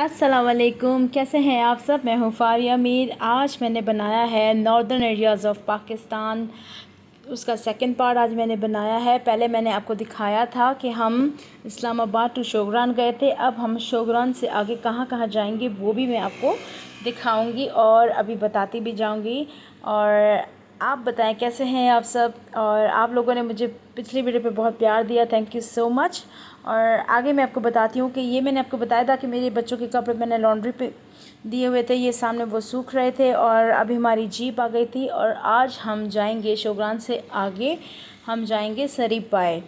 अस्सलाम वालेकुम, कैसे हैं आप सब। मैं हूँ फारिया मीर। आज मैंने बनाया है नॉर्दर्न एरियाज़ ऑफ पाकिस्तान, उसका सेकंड पार्ट आज मैंने बनाया है। पहले मैंने आपको दिखाया था कि हम इस्लामाबाद टू शोगरान गए थे। अब हम शोगरान से आगे कहाँ कहाँ जाएंगे वो भी मैं आपको दिखाऊंगी और अभी बताती भी जाऊंगी। और आप बताएं कैसे हैं आप सब। और आप लोगों ने मुझे पिछली वीडियो पे बहुत प्यार दिया, थैंक यू सो मच। और आगे मैं आपको बताती हूँ कि ये मैंने आपको बताया था कि मेरे बच्चों के कपड़े मैंने लॉन्ड्री पे दिए हुए थे, ये सामने वो सूख रहे थे और अभी हमारी जीप आ गई थी। और आज हम जाएंगे शोगरान से आगे, हम जाएंगे सरीपाए।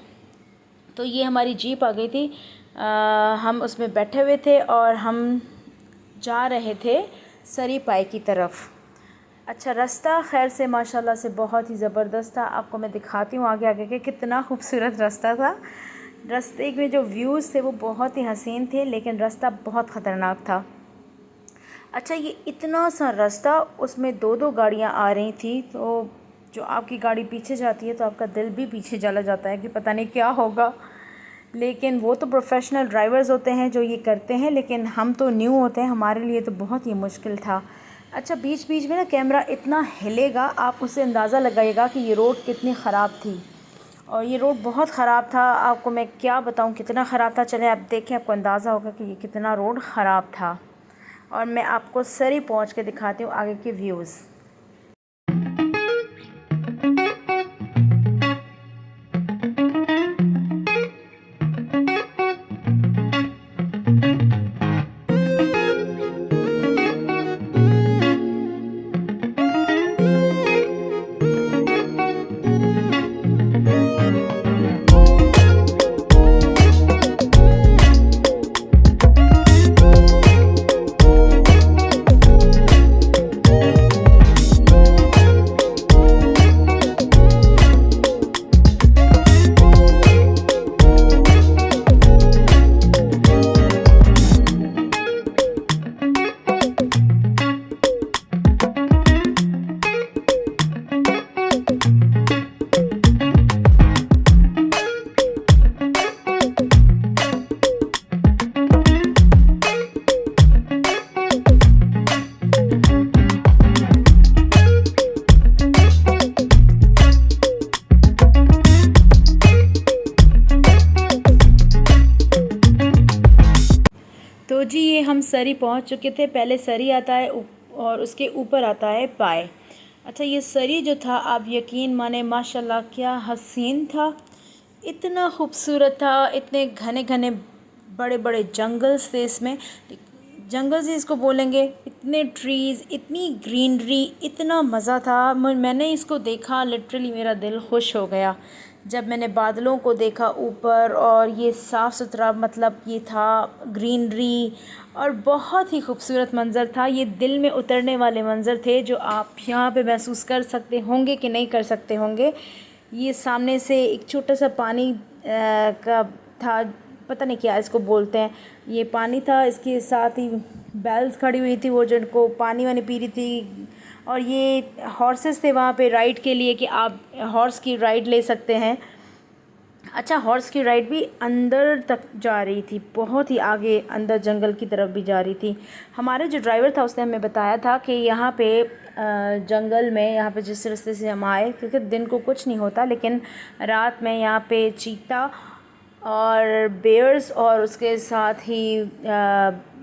तो ये हमारी जीप आ गई थी, हम उसमें बैठे हुए थे और हम जा रहे थे सरीपाए की तरफ। अच्छा रास्ता खैर से माशाल्लाह से बहुत ही ज़बरदस्त था। आपको मैं दिखाती हूँ आगे आगे के कितना खूबसूरत रास्ता था। रास्ते में जो व्यूज़ थे वो बहुत ही हसीन थे, लेकिन रास्ता बहुत ख़तरनाक था। अच्छा ये इतना सा रास्ता, उसमें दो दो गाड़ियाँ आ रही थी, तो जो आपकी गाड़ी पीछे जाती है तो आपका दिल भी पीछे चला जाता है कि पता नहीं क्या होगा। लेकिन वो तो प्रोफेशनल ड्राइवर्स होते हैं जो ये करते हैं, लेकिन हम तो न्यू होते हैं, हमारे लिए तो बहुत ही मुश्किल था। अच्छा बीच बीच में ना कैमरा इतना हिलेगा, आप उससे अंदाज़ा लगाइएगा कि ये रोड कितनी ख़राब थी। और ये रोड बहुत ख़राब था, आपको मैं क्या बताऊँ कितना ख़राब था। चले आप देखें, आपको अंदाज़ा होगा कि ये कितना रोड ख़राब था। और मैं आपको सरी पहुँच के दिखाती हूँ आगे के व्यूज़। तो जी ये हम सरी पहुंच चुके थे। पहले सरी आता है और उसके ऊपर आता है पाए। अच्छा ये सरी जो था, आप यकीन माने माशाल्लाह क्या हसीन था, इतना खूबसूरत था। इतने घने घने बड़े बड़े जंगल्स थे इसमें, जंगल ही इसको बोलेंगे। इतने ट्रीज़, इतनी ग्रीनरी, इतना मज़ा था। मैंने इसको देखा, लिटरली मेरा दिल खुश हो गया जब मैंने बादलों को देखा ऊपर, और ये साफ़ सुथरा, मतलब ये था ग्रीनरी और बहुत ही खूबसूरत मंज़र था। ये दिल में उतरने वाले मंज़र थे जो आप यहाँ पे महसूस कर सकते होंगे कि नहीं कर सकते होंगे। ये सामने से एक छोटा सा पानी का था, पता नहीं क्या इसको बोलते हैं, ये पानी था। इसके साथ ही बैल्स खड़ी हुई थी, वो जिनको पानी वानी पी रही थी। और ये हॉर्सेस थे वहाँ पे राइड के लिए कि आप हॉर्स की राइड ले सकते हैं। अच्छा हॉर्स की राइड भी अंदर तक जा रही थी, बहुत ही आगे अंदर जंगल की तरफ भी जा रही थी। हमारे जो ड्राइवर था उसने हमें बताया था कि यहाँ पे जंगल में, यहाँ पे जिस रास्ते से हम आए, क्योंकि दिन को कुछ नहीं होता, लेकिन रात में यहाँ पे चीता और बेयर्स और उसके साथ ही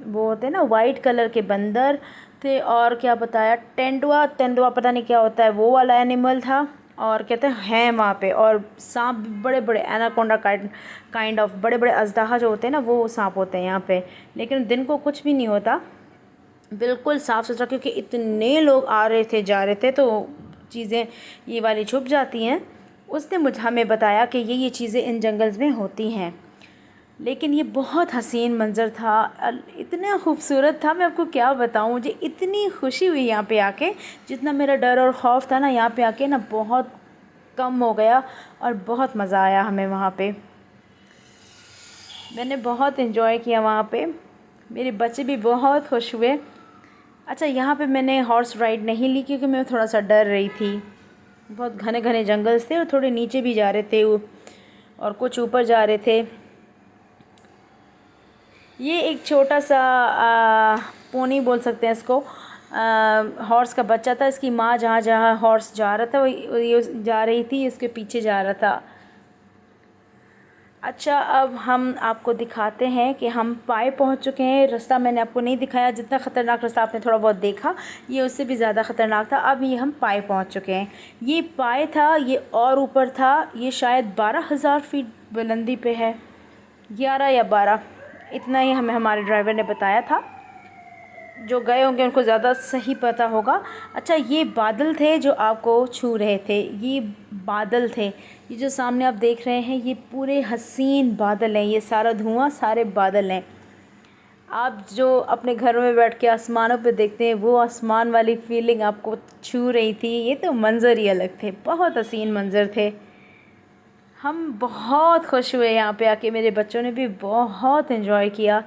वो होते हैं ना वाइट कलर के बंदर थे। और क्या बताया, तेंदुआ, तेंदुआ पता नहीं क्या होता है, वो वाला एनिमल था। और कहते हैं वहाँ पे, और सांप भी बड़े बड़े, एनाकोंडा काइंड ऑफ बड़े बड़े अजदहा जो होते हैं ना, वो सांप होते हैं यहाँ पे। लेकिन दिन को कुछ भी नहीं होता, बिल्कुल साफ़ सुथरा, क्योंकि इतने लोग आ रहे थे जा रहे थे, तो चीज़ें ये वाली छुप जाती हैं। उसने हमें बताया कि ये चीज़ें इन जंगल्स में होती हैं। लेकिन ये बहुत हसीन मंज़र था, इतना खूबसूरत था, मैं आपको क्या बताऊं। मुझे इतनी खुशी हुई यहाँ पे आके, जितना मेरा डर और खौफ था ना, यहाँ पे आके ना बहुत कम हो गया। और बहुत मज़ा आया हमें वहाँ पे, मैंने बहुत इन्जॉय किया वहाँ पे, मेरे बच्चे भी बहुत खुश हुए। अच्छा यहाँ पे मैंने हॉर्स राइड नहीं ली क्योंकि मैं थोड़ा सा डर रही थी। बहुत घने घने जंगल्स थे और थोड़े नीचे भी जा रहे थे और कुछ ऊपर जा रहे थे। ये एक छोटा सा पोनी बोल सकते हैं इसको, हॉर्स का बच्चा था। इसकी माँ जहाँ जहाँ हॉर्स जा रहा था ये जा रही थी, इसके पीछे जा रहा था। अच्छा, अब हम आपको दिखाते हैं कि हम पाए पहुंच चुके हैं। रास्ता मैंने आपको नहीं दिखाया, जितना ख़तरनाक रास्ता आपने थोड़ा बहुत देखा, ये उससे भी ज़्यादा ख़तरनाक था। अब ये हम पाए पहुंच चुके हैं। ये पाए था, ये और ऊपर था। ये शायद 12,000 फीट बुलंदी पे है, 11 या 12, इतना ही हमें हमारे ड्राइवर ने बताया था। जो गए होंगे उनको ज़्यादा सही पता होगा। अच्छा, ये बादल थे जो आपको छू रहे थे, ये बादल थे। ये जो सामने आप देख रहे हैं ये पूरे हसीन बादल हैं, ये सारा धुआं सारे बादल हैं। आप जो अपने घरों में बैठ के आसमानों पे देखते हैं, वो आसमान वाली फीलिंग आपको छू रही थी। ये तो मंज़र ही अलग थे, बहुत हसीन मंज़र थे। हम बहुत खुश हुए यहाँ पे आके, मेरे बच्चों ने भी बहुत एंजॉय किया।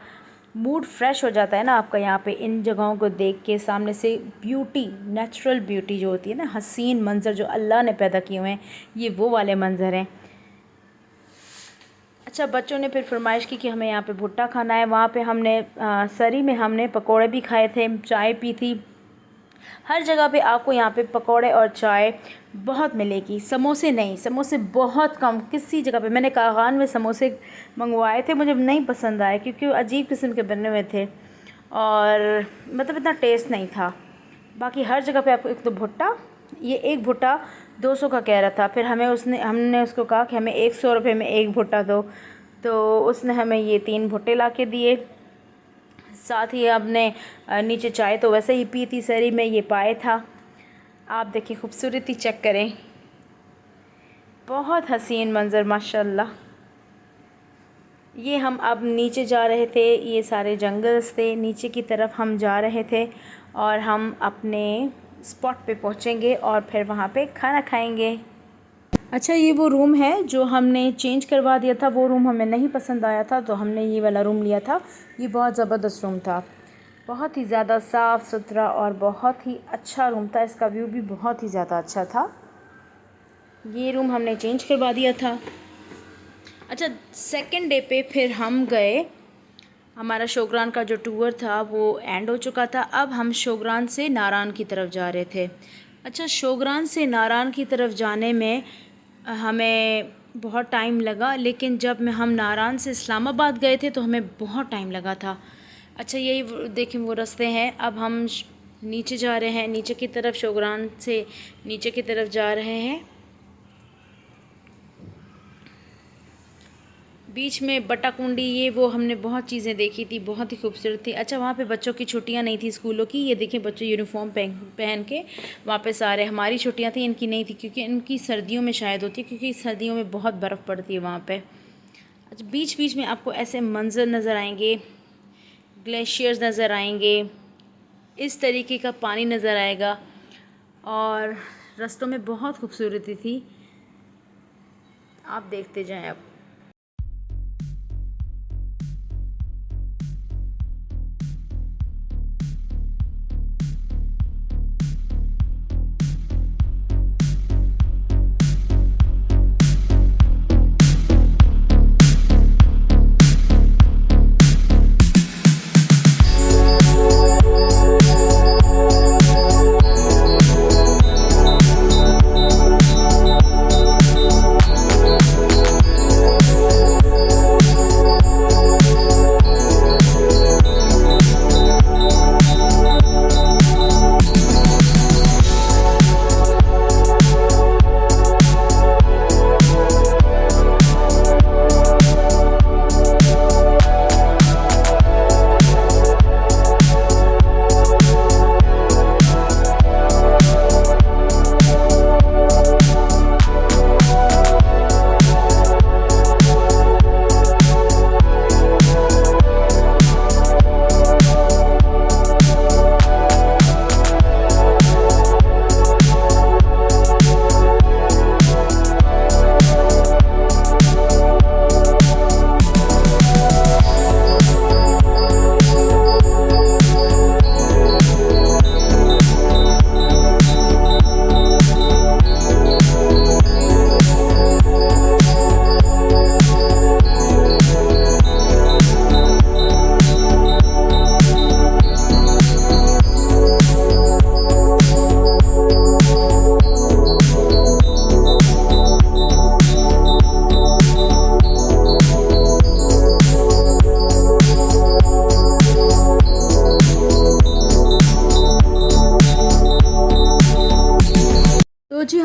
मूड फ्रेश हो जाता है ना आपका यहाँ पे इन जगहों को देख के। सामने से ब्यूटी, नेचुरल ब्यूटी जो होती है ना, हसीन मंज़र जो अल्लाह ने पैदा किए हुए हैं, ये वो वाले मंज़र हैं। अच्छा, बच्चों ने फिर फरमाइश की कि हमें यहाँ पे भुट्टा खाना है। वहाँ पे हमने सरी में हमने पकोड़े भी खाए थे, चाय पी थी। हर जगह पे आपको यहाँ पे पकोड़े और चाय बहुत मिलेगी, समोसे नहीं, समोसे बहुत कम। किसी जगह पे मैंने कागान में समोसे मंगवाए थे, मुझे नहीं पसंद आए क्योंकि अजीब किस्म के बने हुए थे और मतलब इतना टेस्ट नहीं था। बाकी हर जगह पे आपको एक तो भुट्टा, ये एक भुट्टा 200 का कह रहा था। फिर हमने उसको कहा कि हमें 100 रुपये में एक भुट्टा दो, तो उसने हमें ये 3 भुट्टे ला के दिए। साथ ही आपने नीचे चाय तो वैसे ही पी थी, सरी में ये पाए था। आप देखिए खूबसूरती चेक करें, बहुत हसीन मंज़र माशाल्लाह। ये हम अब नीचे जा रहे थे, ये सारे जंगल्स थे, नीचे की तरफ हम जा रहे थे और हम अपने स्पॉट पे पहुँचेंगे और फिर वहाँ पे खाना खाएंगे। अच्छा, ये वो रूम है जो हमने चेंज करवा दिया था। वो रूम हमें नहीं पसंद आया था तो हमने ये वाला रूम लिया था। ये बहुत ज़बरदस्त रूम था, बहुत ही ज़्यादा साफ़ सुथरा और बहुत ही अच्छा रूम था। इसका व्यू भी बहुत ही ज़्यादा अच्छा था। ये रूम हमने चेंज करवा दिया था। अच्छा, सेकंड डे पे फिर हम गए, हमारा शोग्रान का जो टूर था वो एंड हो चुका था। अब हम शोग्रान से नारान की तरफ जा रहे थे। अच्छा, शोग्रान से नारान की तरफ जाने में हमें बहुत टाइम लगा, लेकिन जब हम नारान से इस्लामाबाद गए थे तो हमें बहुत टाइम लगा था। अच्छा, यही देखें वो रास्ते हैं। अब हम नीचे जा रहे हैं, नीचे की तरफ, शोग्रान से नीचे की तरफ जा रहे हैं। बीच में बटाकुंडी, ये वो हमने बहुत चीज़ें देखी थी, बहुत ही खूबसूरत थी। अच्छा, वहाँ पे बच्चों की छुट्टियाँ नहीं थी स्कूलों की। ये देखें बच्चे यूनिफॉर्म पहन के वहाँ पे सारे, हमारी छुट्टियाँ थी, इनकी नहीं थी क्योंकि इनकी सर्दियों में शायद होती है क्योंकि सर्दियों में बहुत बर्फ़ पड़ती है वहाँ पे। अच्छा, बीच बीच में आपको ऐसे मंज़र नज़र आएंगे, ग्लेशियर्स नज़र आएंगे, इस तरीके का पानी नज़र आएगा और रास्तों में बहुत खूबसूरती थी। आप देखते जाएं। अब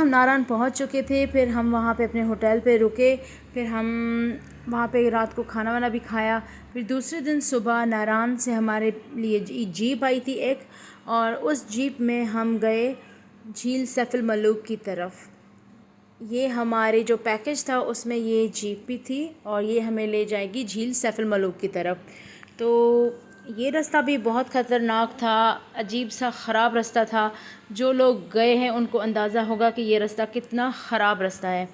नारायण पहुंच चुके थे। फिर हम वहाँ पे अपने होटल पे रुके, फिर हम वहाँ पे रात को खाना वाना भी खाया। फिर दूसरे दिन सुबह नारायण से हमारे लिए जीप आई थी एक, और उस जीप में हम गए झील सैफ अल मलूक की तरफ। ये हमारे जो पैकेज था उसमें ये जीप भी थी, और ये हमें ले जाएगी झील सैफ अल मलूक की तरफ। तो ये रास्ता भी बहुत ख़तरनाक था, अजीब सा ख़राब रास्ता था। जो लोग गए हैं उनको अंदाज़ा होगा कि ये रास्ता कितना ख़राब रास्ता है।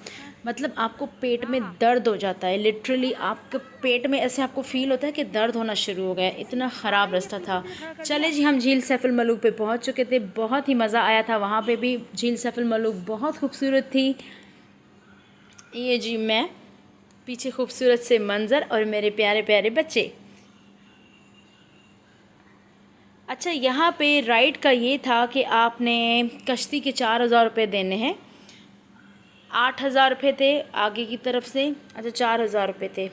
मतलब आपको पेट में दर्द हो जाता है, लिटरली आपके पेट में ऐसे आपको फ़ील होता है कि दर्द होना शुरू हो गया, इतना ख़राब रास्ता था। चले जी, हम झील सैफ अल मलूक पे पहुंच चुके थे। बहुत ही मज़ा आया था वहाँ पे भी। झील सैफ अल मलूक बहुत खूबसूरत थी। ये जी मैं, पीछे खूबसूरत से मंज़र और मेरे प्यारे प्यारे बच्चे। अच्छा, यहाँ पे राइड का ये था कि आपने कश्ती के 4,000 रुपये देने हैं। 8,000 रुपये थे आगे की तरफ से। अच्छा, 4,000 रुपये थे।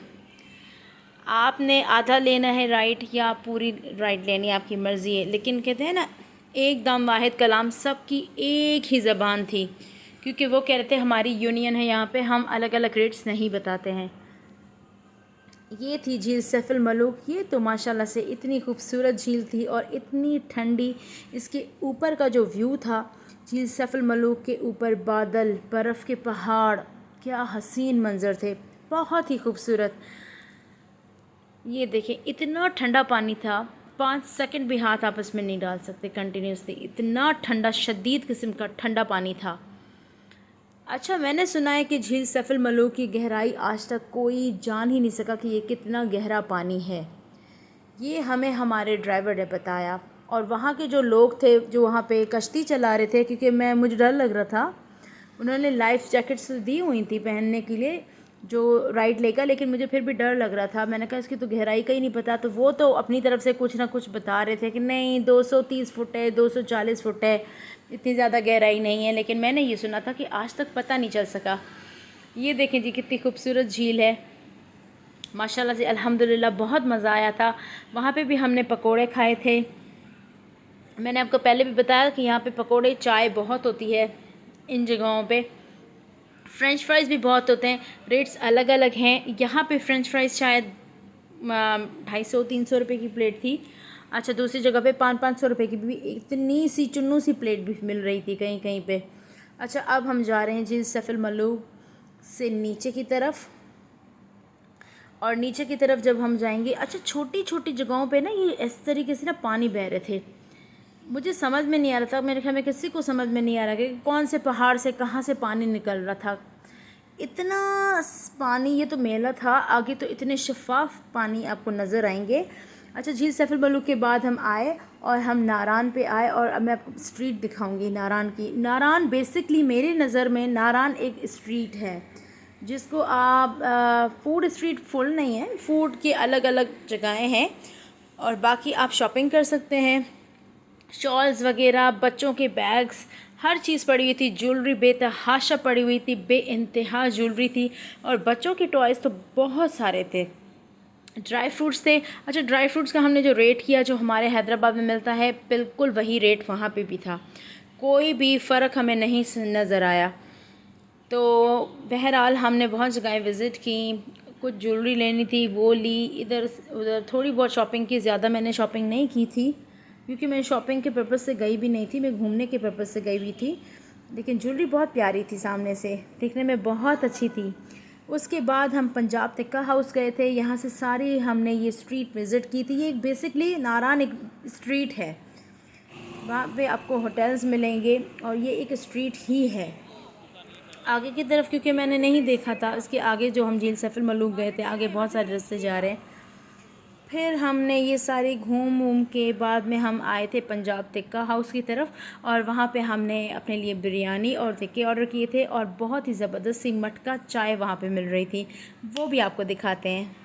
आपने आधा लेना है राइड या पूरी राइड लेनी है, आपकी मर्ज़ी है। लेकिन कहते हैं ना, एकदम वाहिद कलाम, सबकी एक ही ज़बान थी, क्योंकि वो कह रहे थे हमारी यूनियन है यहाँ पे, हम अलग अलग रेट्स नहीं बताते हैं। ये थी झील सैफ अल मलूक। ये तो माशाल्लाह से इतनी खूबसूरत झील थी और इतनी ठंडी। इसके ऊपर का जो व्यू था झील सैफ अल मलूक के ऊपर, बादल, बर्फ़ के पहाड़, क्या हसीन मंज़र थे, बहुत ही खूबसूरत। ये देखें, इतना ठंडा पानी था, 5 सेकंड भी हाथ आपस में नहीं डाल सकते कंटिन्यूसली, इतना ठंडा, शदीद किस्म का ठंडा पानी था। अच्छा, मैंने सुना है कि झील सैफ अल मलूक की गहराई आज तक कोई जान ही नहीं सका कि ये कितना गहरा पानी है। ये हमें हमारे ड्राइवर ने बताया, और वहाँ के जो लोग थे जो वहाँ पे कश्ती चला रहे थे, क्योंकि मुझे डर लग रहा था, उन्होंने लाइफ जैकेट्स दी हुई थी पहनने के लिए जो राइड लेगा, लेकिन मुझे फिर भी डर लग रहा था। मैंने कहा इसकी तो गहराई का ही नहीं पता, तो वो तो अपनी तरफ से कुछ ना कुछ बता रहे थे कि नहीं 230 फुट है, 240 फुट है, इतनी ज़्यादा गहराई नहीं है। लेकिन मैंने ये सुना था कि आज तक पता नहीं चल सका। ये देखें जी, कितनी खूबसूरत झील है माशाल्लाह से, अल्हम्दुलिल्लाह। बहुत मज़ा आया था। वहाँ पे भी हमने पकोड़े खाए थे। मैंने आपको पहले भी बताया कि यहाँ पे पकोड़े, चाय बहुत होती है इन जगहों पे। फ़्रेंच फ्राइज़ भी बहुत होते हैं, रेट्स अलग अलग हैं। यहाँ पे फ़्रेंच फ्राइज़ शायद 250-300 रुपये की प्लेट थी। अच्छा, दूसरी जगह पे 500-500 रुपये की भी इतनी सी चुन्नू सी प्लेट भी मिल रही थी कहीं कहीं पे। अच्छा, अब हम जा रहे हैं झील सैफ अल मलूक से नीचे की तरफ, और नीचे की तरफ जब हम जाएंगे, अच्छा छोटी छोटी जगहों पे ना ये इस तरीके से ना पानी बह रहे थे। मुझे समझ में नहीं आ रहा था, मेरे ख्याल में किसी को समझ में नहीं आ रहा कि कौन से पहाड़ से कहाँ से पानी निकल रहा था। इतना पानी, ये तो मेला था, आगे तो इतने शफाफ पानी आपको नज़र आएंगे। अच्छा, झील सैफ अल मलूक के बाद हम आए और हम नारायण पे आए, और अब मैं आपको स्ट्रीट दिखाऊंगी नारायण की। नारायण बेसिकली मेरी नज़र में नारायण एक स्ट्रीट है जिसको आप फूड स्ट्रीट फुल नहीं है, फूड की अलग अलग जगहें हैं, और बाकी आप शॉपिंग कर सकते हैं। शॉल्स वगैरह, बच्चों के बैग्स, हर चीज़ पड़ी हुई थी। ज्वेलरी बेतहाशा पड़ी हुई थी, बेइंतहा ज्वेलरी थी, और बच्चों के टॉयज़ तो बहुत सारे थे। ड्राई फ्रूट्स थे। अच्छा, ड्राई फ्रूट्स का हमने जो रेट किया जो हमारे हैदराबाद में मिलता है, बिल्कुल वही रेट वहाँ पे भी था, कोई भी फ़र्क हमें नहीं नज़र आया। तो बहरहाल हमने बहुत जगह विज़िट की, कुछ ज्वेलरी लेनी थी वो ली, इधर उधर थोड़ी बहुत शॉपिंग की। ज़्यादा मैंने शॉपिंग नहीं की थी क्योंकि मैं शॉपिंग के पर्पज़ से गई भी नहीं थी, मैं घूमने के पर्पज़ से गई हुई थी। लेकिन ज्वेलरी बहुत प्यारी थी, सामने से देखने में बहुत अच्छी थी। उसके बाद हम पंजाब तिक्का हाउस गए थे। यहाँ से सारी हमने ये स्ट्रीट विज़िट की थी। ये एक बेसिकली नारायण एक स्ट्रीट है, वहाँ पे आपको होटल्स मिलेंगे, और ये एक स्ट्रीट ही है। आगे की तरफ क्योंकि मैंने नहीं देखा था, इसके आगे जो हम झील सैफ अल मलूक गए थे, आगे बहुत सारे रास्ते जा रहे हैं। फिर हमने ये सारी घूम के बाद में हम आए थे पंजाब तिक्का हाउस की तरफ, और वहाँ पे हमने अपने लिए बिरयानी और टिक्के ऑर्डर किए थे, और बहुत ही ज़बरदस्त सी मटका चाय वहाँ पे मिल रही थी, वो भी आपको दिखाते हैं।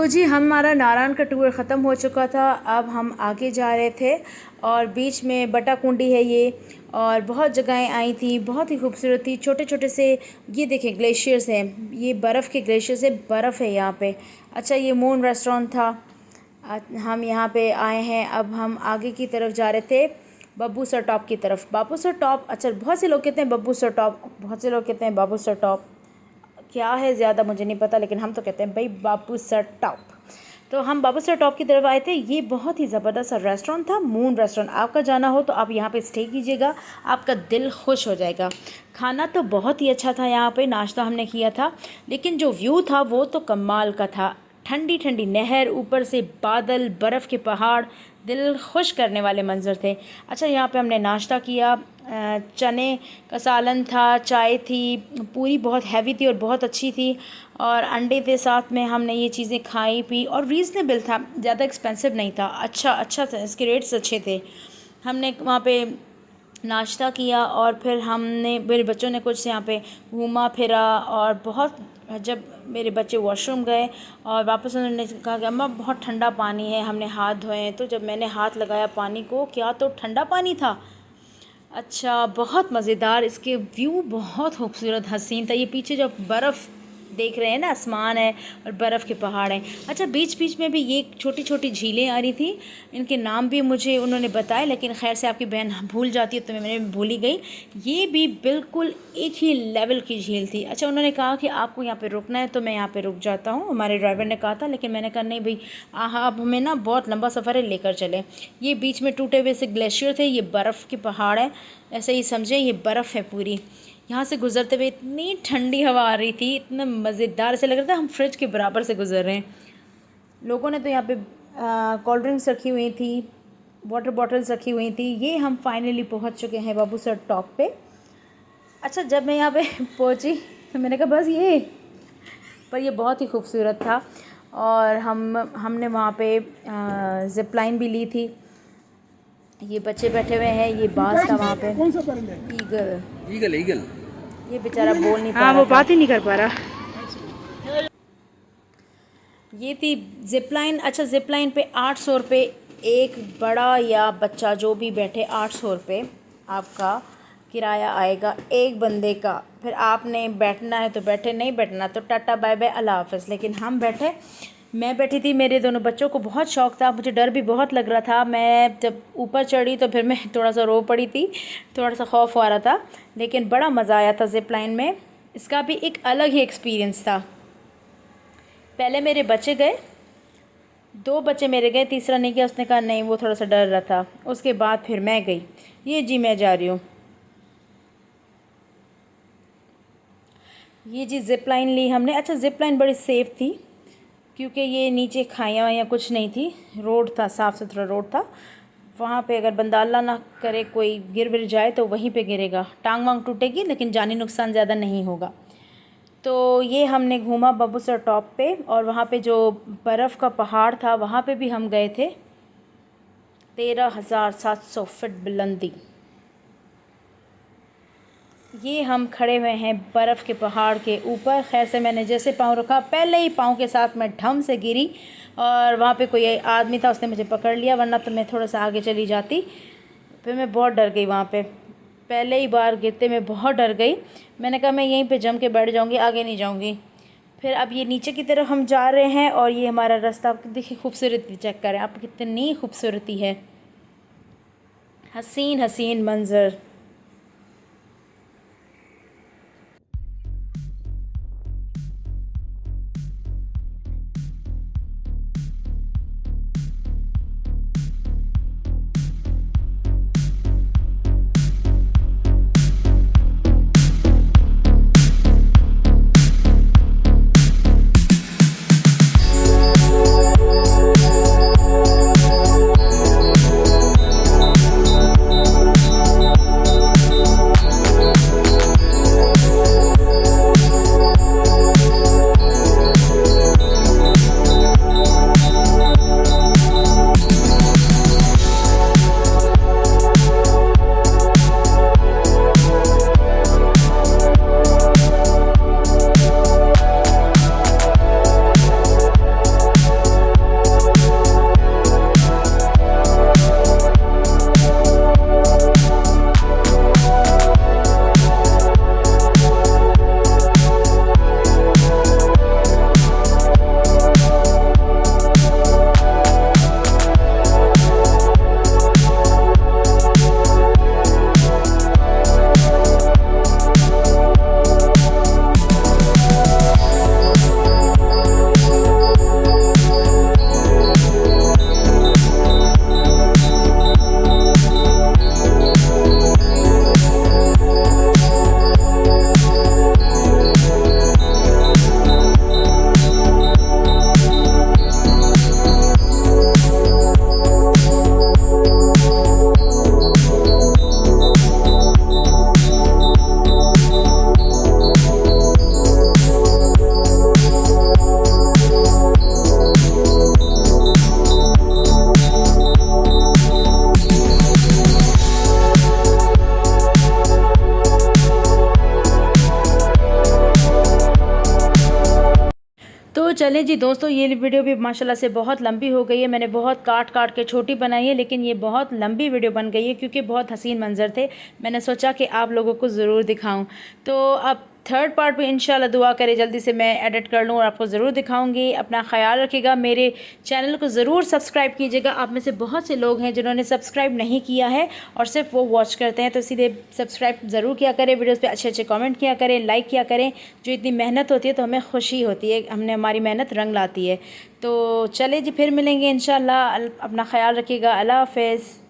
तो जी हमारा नारायण का टूर ख़त्म हो चुका था। अब हम आगे जा रहे थे और बीच में बटाकुंडी है ये, और बहुत जगहें आई थी, बहुत ही खूबसूरत थी। छोटे छोटे से ये देखें ग्लेशियर्स हैं, ये बर्फ़ के ग्लेशियर्स है, बर्फ़ है यहाँ पे। अच्छा ये मून रेस्टोरेंट था, हम यहाँ पे आए हैं। अब हम आगे की तरफ जा रहे थे, बब्बू सर टॉप की तरफ। बाबू सर टॉप, अच्छा बहुत से लोग कहते हैं बब्बू सर टॉप, बहुत से लोग कहते हैं बाबू सर टॉप, क्या है ज़्यादा मुझे नहीं पता, लेकिन हम तो कहते हैं भाई बाबू सर टॉप। तो हम बाबू सर टॉप की तरफ आए थे। ये बहुत ही ज़बरदस्त रेस्टोरेंट था, मून रेस्टोरेंट। आपका जाना हो तो आप यहाँ पे स्टे कीजिएगा, आपका दिल खुश हो जाएगा। खाना तो बहुत ही अच्छा था, यहाँ पे नाश्ता हमने किया था, लेकिन जो व्यू था वो तो कमाल का था। ठंडी ठंडी नहर, ऊपर से बादल, बर्फ़ के पहाड़, दिल खुश करने वाले मंज़र थे। अच्छा यहाँ पे हमने नाश्ता किया, चने का सालन था, चाय थी, पूरी बहुत हैवी थी और बहुत अच्छी थी, और अंडे थे साथ में। हमने ये चीज़ें खाई पी और रीज़नेबल था, ज़्यादा एक्सपेंसिव नहीं था, अच्छा था, इसके रेट्स अच्छे थे। हमने वहाँ पे नाश्ता किया और फिर हमने, मेरे बच्चों ने कुछ यहाँ पे घूमा फिरा, और बहुत, जब मेरे बच्चे वॉशरूम गए और वापस उन्होंने कहा कि अम्मा बहुत ठंडा पानी है, हमने हाथ धोए। तो जब मैंने हाथ लगाया पानी को, क्या तो ठंडा पानी था। अच्छा बहुत मज़ेदार, इसके व्यू बहुत खूबसूरत हसीन था। ये पीछे जो बर्फ़ देख रहे हैं ना, आसमान है और बर्फ़ के पहाड़ हैं। अच्छा बीच बीच में भी ये छोटी छोटी झीलें आ रही थी, इनके नाम भी मुझे उन्होंने बताए, लेकिन खैर से आपकी बहन भूल जाती है तो मैंने भूल ही गई। ये भी बिल्कुल एक ही लेवल की झील थी। अच्छा उन्होंने कहा कि आपको यहाँ पे रुकना है, तो मैं यहाँ पे रुक जाता हूँ, हमारे ड्राइवर ने कहा था, लेकिन मैंने कहा नहीं भाई, आप हमें ना बहुत लंबा सफ़र है, लेकर चले। ये बीच में टूटे हुए से ग्लेशियर थे, ये बर्फ़ के पहाड़ है, ऐसे ही समझे, ये बर्फ़ है पूरी। यहाँ से गुज़रते हुए इतनी ठंडी हवा आ रही थी, इतना मज़ेदार से लग रहा था हम फ्रिज के बराबर से गुज़र रहे हैं। लोगों ने तो यहाँ पे कोल्ड ड्रिंक्स रखी हुई थी, वाटर बॉटल्स रखी हुई थी। ये हम फाइनली पहुँच चुके हैं बाबू सर टॉप पे। अच्छा जब मैं यहाँ पे पहुँची तो मैंने कहा बस ये, पर ये बहुत ही खूबसूरत था। और हमने वहाँ पे ज़िप लाइन भी ली थी। ये बच्चे बैठे हुए हैं, ये बाज था वहाँ पे, ईगल। ये बेचारा बोल नहीं पा रहा, वो बात ही नहीं कर पा रहा। ये थी ज़िप लाइन। अच्छा ज़िप लाइन पे 800 रुपये, एक बड़ा या बच्चा जो भी बैठे 800 रुपये आपका किराया आएगा एक बंदे का। फिर आपने बैठना है तो बैठे, नहीं बैठना तो टाटा बाय बाय अल्लाह हाफ़िज़। लेकिन हम बैठे, मैं बैठी थी, मेरे दोनों बच्चों को बहुत शौक़ था, मुझे डर भी बहुत लग रहा था। मैं जब ऊपर चढ़ी तो फिर मैं थोड़ा सा रो पड़ी थी, थोड़ा सा खौफ आ रहा था, लेकिन बड़ा मज़ा आया था ज़िप लाइन में। इसका भी एक अलग ही एक्सपीरियंस था। पहले मेरे बच्चे गए, 2 बच्चे मेरे गए, तीसरा नहीं गया, उसने कहा नहीं वो थोड़ा सा डर रहा था। उसके बाद फिर मैं गई, ये जी मैं जा रही हूँ। ये जी ज़िप लाइन ली हमने। अच्छा ज़िप लाइन बड़ी सेफ़ थी, क्योंकि ये नीचे खाइयाँ वाइयाँ कुछ नहीं थी, रोड था, साफ़ सुथरा रोड था। वहाँ पे अगर बंदा अल्लाह ना करे कोई गिर विर जाए तो वहीं पे गिरेगा, टांग वांग टूटेगी, लेकिन जानी नुकसान ज़्यादा नहीं होगा। तो ये हमने घूमा बाबू सर टॉप पे, और वहाँ पे जो बर्फ़ का पहाड़ था वहाँ पे भी हम गए थे। 13,700 फीट बुलंदी। ये हम खड़े हुए हैं बर्फ़ के पहाड़ के ऊपर। खैर से मैंने जैसे पाँव रखा, पहले ही पाँव के साथ मैं ढम से गिरी, और वहाँ पे कोई आदमी था, उसने मुझे पकड़ लिया, वरना तो मैं थोड़ा सा आगे चली जाती। फिर मैं बहुत डर गई वहाँ पे, पहले ही बार गिरते मैं बहुत डर गई। मैंने कहा मैं यहीं पे जम के बैठ जाऊँगी, आगे नहीं जाऊँगी। फिर अब ये नीचे की तरफ हम जा रहे हैं, और ये हमारा रास्ता। आप देखिए खूबसूरती चेक करें आप, कितनी खूबसूरती है, हसीन हसीन मंज़र। चलें जी दोस्तों, ये वीडियो भी माशाल्लाह से बहुत लंबी हो गई है। मैंने बहुत काट काट के छोटी बनाई है, लेकिन ये बहुत लंबी वीडियो बन गई है क्योंकि बहुत हसीन मंज़र थे। मैंने सोचा कि आप लोगों को ज़रूर दिखाऊं। तो अब थर्ड पार्ट भी इंशाल्लाह दुआ करे जल्दी से मैं एडिट कर लूँ और आपको ज़रूर दिखाऊंगी। अपना ख्याल रखिएगा, मेरे चैनल को ज़रूर सब्सक्राइब कीजिएगा। आप में से बहुत से लोग हैं जिन्होंने सब्सक्राइब नहीं किया है और सिर्फ वो वॉच करते हैं, तो इसीलिए सब्सक्राइब ज़रूर किया करें, वीडियोज़ पे अच्छे अच्छे कमेंट किया करें, लाइक किया करें। जो इतनी मेहनत होती है तो हमें खुशी होती है, हमारी मेहनत रंग लाती है। तो चले जी, फिर मिलेंगे इंशाल्लाह। अपना ख्याल रखिएगा। अल्लाह हाफ़िज़।